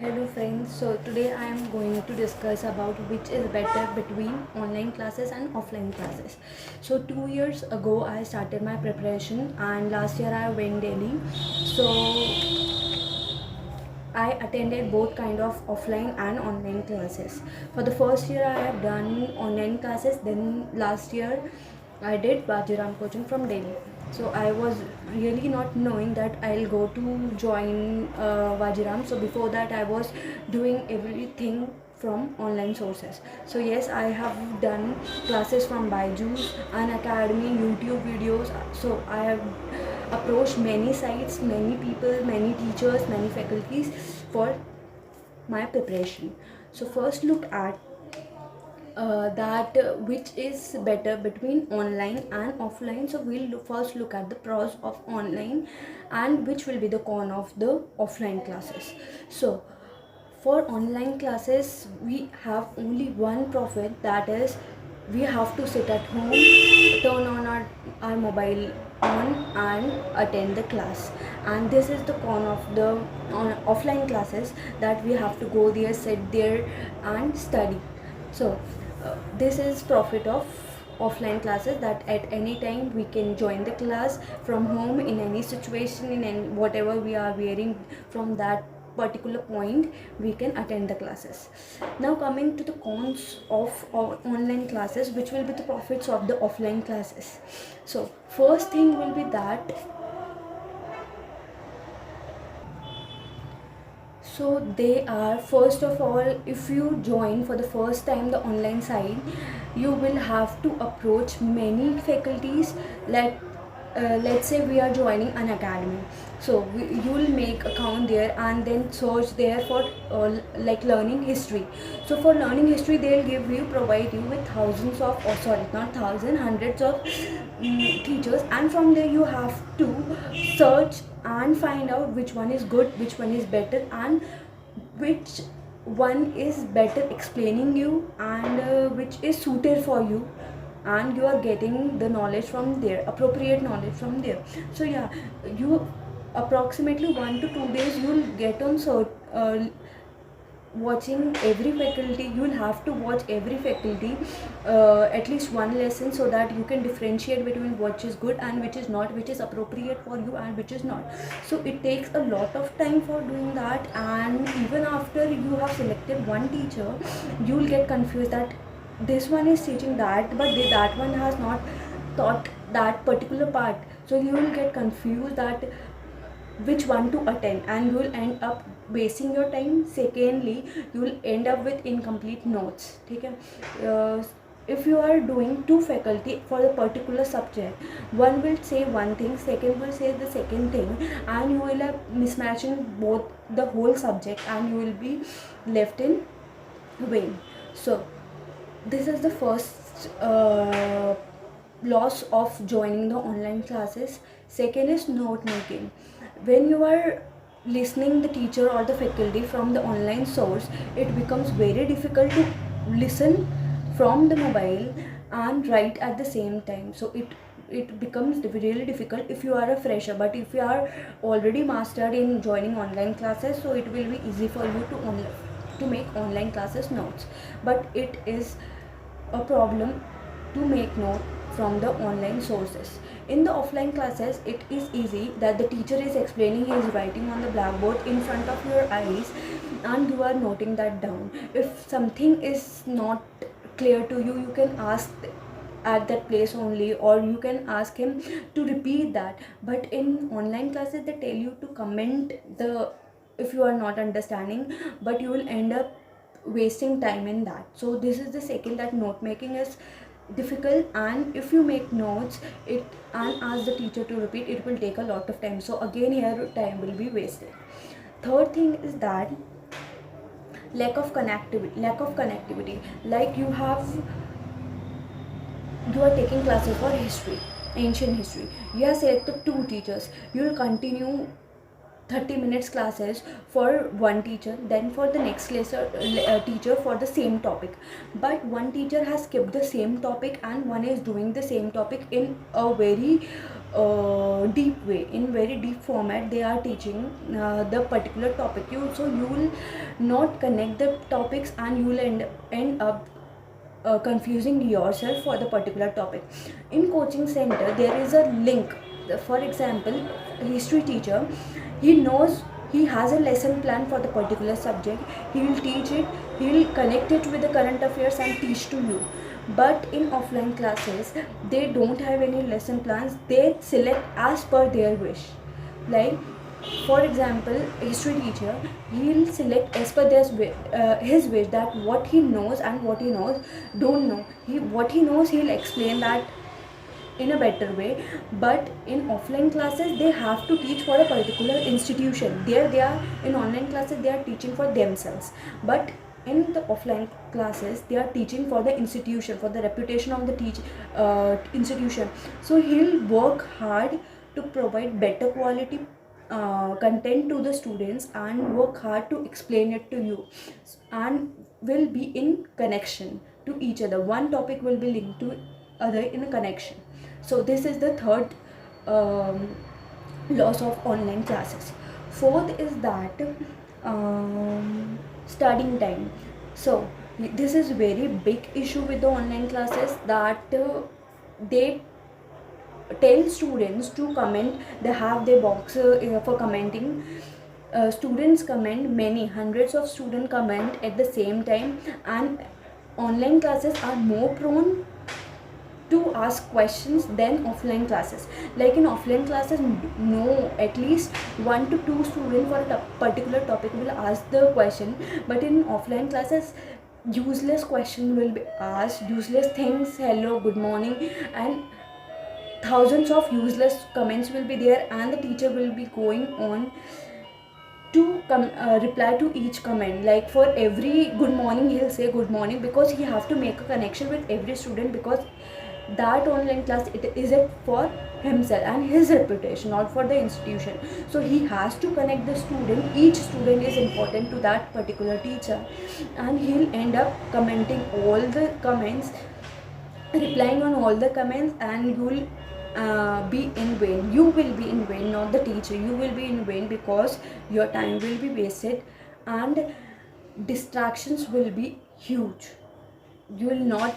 Hello friends, so today I am going to discuss about which is better between online classes and offline classes. So 2 years ago I started my preparation and last year I went Delhi. So I attended both kind of offline and online classes. For the first year I have done online classes, then last year I did Bajiram coaching from Delhi. So I was really not knowing that I'll go to join Vajiram. So before that I was doing everything from online sources. So yes, I have done classes from Byju's, an academy, YouTube videos. So I have approached many sites, many people, many teachers, many faculties for my preparation. So first look at that which is better between online and offline. So we'll first look at the pros of online and which will be the con of the offline classes. So for online classes we have only one profit, that is we have to sit at home, turn on our mobile on and attend the class. And this is the con of the offline classes, that we have to go there, sit there and study. So this is profit of offline classes, that at any time we can join the class from home in any situation, in any, whatever we are wearing, from that particular point we can attend the classes. Now coming to the cons of online classes, which will be the profits of the offline classes. So first thing will be that, so they are, first of all, if you join for the first time the online side, you will have to approach many faculties. Like let's say we are joining an academy, so you will make account there and then search there for like learning history. So for learning history they'll provide you with thousands of, or sorry, not thousand, hundreds of teachers, and from there you have to search and find out which one is good, which one is better, and which one is better explaining you, and which is suited for you, and you are getting the knowledge from there, appropriate knowledge from there. So yeah, you approximately 1 to 2 days you will get on watching every faculty. You will have to watch every faculty at least one lesson, so that you can differentiate between which is good and which is not, which is appropriate for you and which is not. So it takes a lot of time for doing that, and even after you have selected one teacher, you will get confused that this one is teaching that, but that one has not taught that particular part. So you will get confused that which one to attend, and you will end up wasting your time. Secondly, you will end up with incomplete notes. ठीक है? If you are doing two faculty for a particular subject, one will say one thing, second will say the second thing, and you will have mismatching both the whole subject, and you will be left in vain. So this is the first loss of joining the online classes. Second is note making. When you are listening the teacher or the faculty from the online source, it becomes very difficult to listen from the mobile and write at the same time. So it becomes really difficult if you are a fresher. But if you are already mastered in joining online classes, so it will be easy for you to make online classes notes. But it is a problem to make note from the online sources. In the offline classes, it is easy that the teacher is explaining, he is writing on the blackboard in front of your eyes, and you are noting that down. If something is not clear to you, you can ask at that place only, or you can ask him to repeat that. But in online classes they tell you to comment the, if you are not understanding, but you will end up wasting time in that. So this is the second, that note making is difficult, and if you make notes it and ask the teacher to repeat, it will take a lot of time. So again here time will be wasted. Third thing is that lack of connectivity. Like you are taking classes for history, ancient history. You have selected two teachers, you will continue 30 minutes classes for one teacher, then for the next teacher for the same topic. But one teacher has skipped the same topic, and one is doing the same topic in a very deep way, in very deep format they are teaching the particular topic. You will not connect the topics, and you will end up confusing yourself for the particular topic. In coaching center there is a link. For example, history teacher, he knows, he has a lesson plan for the particular subject, he will teach it, he will connect it with the current affairs and teach to you. But in offline classes they don't have any lesson plans, they select as per their wish. Like, for example, history teacher, he'll select as per his wish, that what he knows and what he knows don't know, what he knows he'll explain that in a better way. But in offline classes they have to teach for a particular institution. There they are, in online classes they are teaching for themselves, but in the offline classes they are teaching for the institution, for the reputation of the institution. So he'll work hard to provide better quality content to the students and work hard to explain it to you, and will be in connection to each other. One topic will be linked to other in a connection. So this is the third um, loss of online classes. Fourth is that studying time. So this is very big issue with the online classes, that they tell students to comment, they have their box for commenting. Students comment, many hundreds of students comment at the same time, and online classes are more prone to ask questions than offline classes. Like in offline classes, no, at least 1 to 2 students for a particular topic will ask the question, but in offline classes useless question will be asked, useless things, hello, good morning, and thousands of useless comments will be there, and the teacher will be going on to reply to each comment. Like for every good morning he'll say good morning, because he have to make a connection with every student, because that online class, it is it for himself and his reputation, not for the institution. So he has to connect the student, each student is important to that particular teacher, and he'll end up commenting all the comments, replying on all the comments, and you will be in vain. You will be in vain, not the teacher. You will be in vain, because your time will be wasted and distractions will be huge. You will not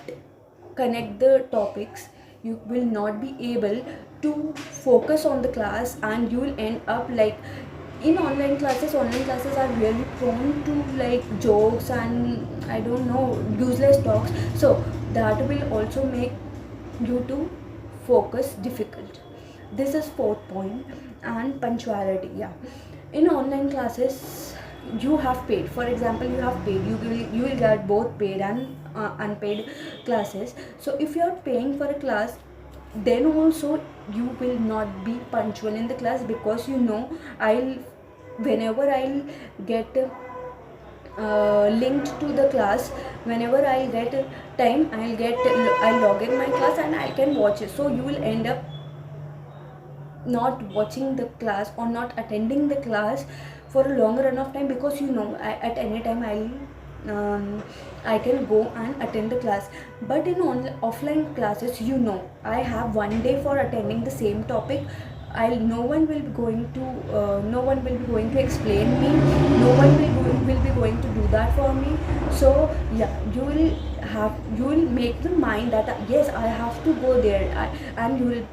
connect the topics, you will not be able to focus on the class, and you will end up like, in online classes are really prone to like jokes and I don't know, useless talks. So that will also make you to focus difficult. This is fourth point. And punctuality, yeah. In online classes you have paid, for example, you have paid, you will get both paid and unpaid classes. So if you are paying for a class, then also you will not be punctual in the class, because you know, whenever I'll get linked to the class, whenever I get time, I'll log in my class and I can watch it. So you will end up not watching the class or not attending the class for a long run of time, because you know, at any time I can go and attend the class. But in offline classes, you know, I have 1 day for attending the same topic. No one will be going to explain me, no one will be going to do that for me. So yeah, you will make the mind that yes, I have to go there, and you will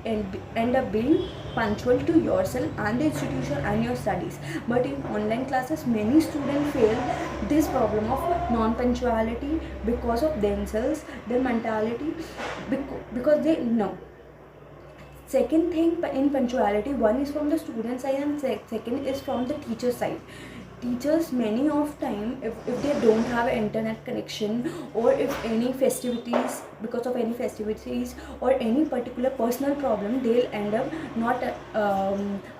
end up being punctual to yourself and the institution and your studies. But in online classes, many students fail this problem of non-punctuality because of themselves, their mentality, because they know. Second thing in punctuality, one is from the student side and second is from the teacher side. Teachers, many of time, if they don't have an internet connection, or if any festivities, because of any festivities or any particular personal problem, they'll end up not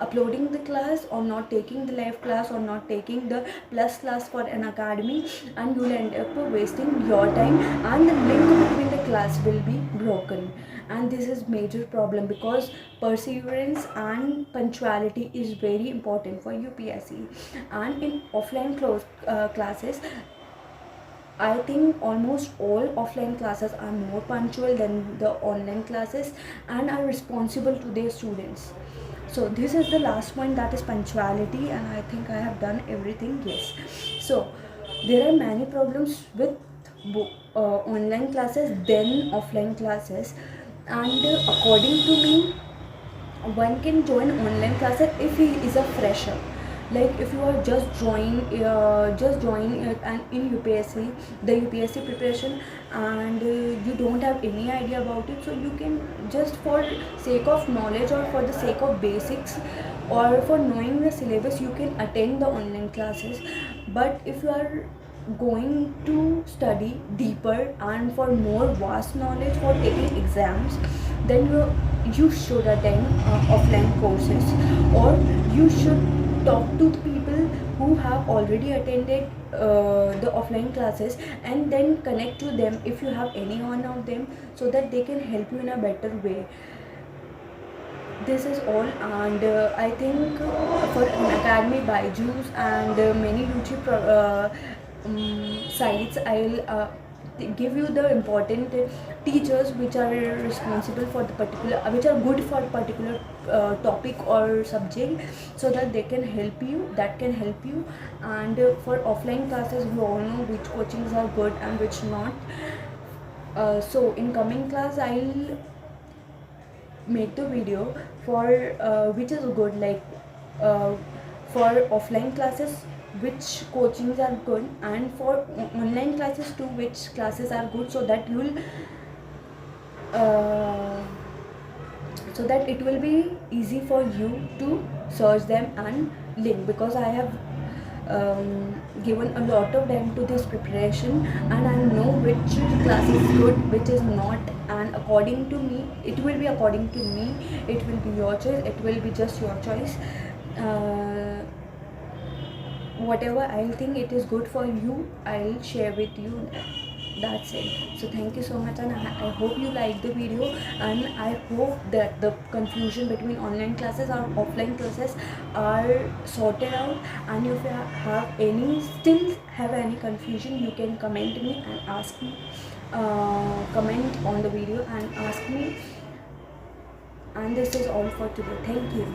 uploading the class, or not taking the live class, or not taking the plus class for an academy, and you'll end up wasting your time, and the link between the class will be broken. And this is major problem, because perseverance and punctuality is very important for UPSC. And in offline classes, I think almost all offline classes are more punctual than the online classes and are responsible to their students. So this is the last point, that is punctuality, and I think I have done everything. Yes. So there are many problems with online classes than offline classes, and according to me, one can join online classes if he is a fresher. Like if you are just join and in UPSC, the UPSC preparation, and you don't have any idea about it, so you can just for sake of knowledge or for the sake of basics or for knowing the syllabus, you can attend the online classes. But if you are going to study deeper and for more vast knowledge for taking exams, then you should attend offline courses, or you should talk to the people who have already attended the offline classes, and then connect to them if you have any one of them, so that they can help you in a better way. This is all, and I think for an academy, Byju's, and many YouTube sites, I'll give you the important teachers which are responsible for the particular, which are good for particular topic or subject, so that they can help you, that can help you. And for offline classes, we all know which coachings are good and which not. So in coming class, I'll make the video for which is good, like for offline classes which coachings are good, and for online classes too, which classes are good, so that you'll uh, so that it will be easy for you to search them and link, because I have given a lot of time to this preparation, and I know which class is good, which is not, and according to me, it will be according to me, it will be your choice, it will be just your choice. Whatever I'll think it is good for you, I'll share with you. That's it. So thank you so much, and I hope you like the video, and I hope that the confusion between online classes or offline classes are sorted out. And if you still have any confusion, you can comment me and ask me, comment on the video and ask me. And this is all for today. Thank you.